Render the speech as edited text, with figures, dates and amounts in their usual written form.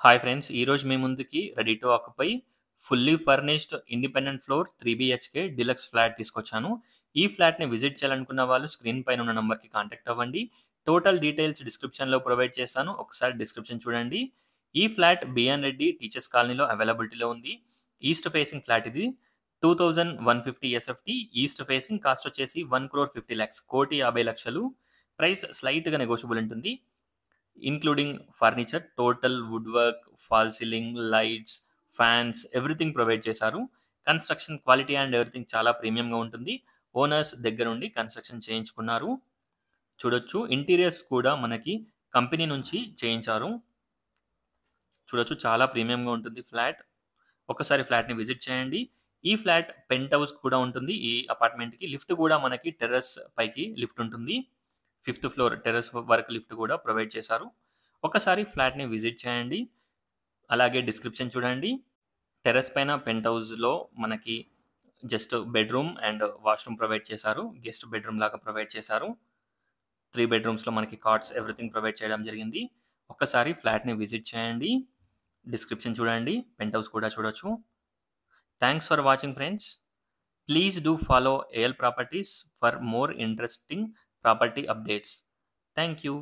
Hi friends! ఈరోజు మీ ముందుకి ready to occupy fully furnished independent floor 3 BHK deluxe flat తీసుకొచ్చాను. ఈ ఫ్లాట్‌ని విజిట్ చేయాలనుకున్న వాళ్ళు స్క్రీన్ పైన ఉన్న నంబర్‌కి కాంటాక్ట్ అవ్వండి. టోటల్ డీటెయిల్స్ డిస్క్రిప్షన్‌లో ప్రొవైడ్ చేస్తాను. ఒకసారి డిస్క్రిప్షన్ చూడండి. ఈ ఫ్లాట్ బిఎన్ రెడ్డి టీచర్స్ కాలనీలో అవైలబిలిటీలో ఉంది. ఈస్ట్ ఫేసింగ్ ఫ్లాట్ ఇది. 2150 ఎస్ఎఫ్టీ ఈస్ట్ ఫేసింగ్ కాస్ట్ వచ్చేసి 1,50,00,000 1,50,00,000 ప్రైస్ స్లైట్‌గా నెగోషియబుల్ ఉంటుంది. Including furniture, total wood work, fall ceiling, lights, fans everything provide చేశారు. కన్‌స్ట్రక్షన్ క్వాలిటీ అండ్ ఎవ్రీథింగ్ చాలా ప్రీమియంగా ఉంటుంది. ఓనర్స్ దగ్గర నుండి కన్‌స్ట్రక్షన్ చేయించుకున్నారు. చూడొచ్చు ఇంటీరియర్స్ కూడా మనకి కంపెనీ నుంచి చేయించారు. చూడొచ్చు చాలా ప్రీమియంగా ఉంటుంది ఫ్లాట్. ఒకసారి ఫ్లాట్‌ని విజిట్ చేయండి. ఈ ఫ్లాట్ పెంట్ హౌస్ కూడా ఉంటుంది. ఈ అపార్ట్‌మెంట్‌కి లిఫ్ట్ కూడా మనకి టెర్రస్ పైకి లిఫ్ట్ ఉంటుంది. 5థ్ ఫ్లోర్ టెర్రస్ వరకు లిఫ్ట్ కూడా ప్రొవైడ్ చేశారు. ఒకసారి ఫ్లాట్‌ని విజిట్ చేయండి. అలాగే డిస్క్రిప్షన్ చూడండి. టెర్రస్ పైన పెంట్ హౌస్‌లో మనకి just bedroom and washroom provide చేశారు. గెస్ట్ బెడ్‌రూమ్ లాగా ప్రొవైడ్ చేశారు. 3 బెడ్‌రూమ్స్‌లో మనకి కాట్స్ ఎవ్రీథింగ్ ప్రొవైడ్ చేయడం జరిగింది. ఒక్కసారి ఫ్లాట్‌ని విజిట్ చేయండి. డిస్క్రిప్షన్ చూడండి. పెంట్ హౌస్ కూడా చూడొచ్చు. Thanks for watching friends. Please do follow AL Properties for more interesting property updates. Thank you.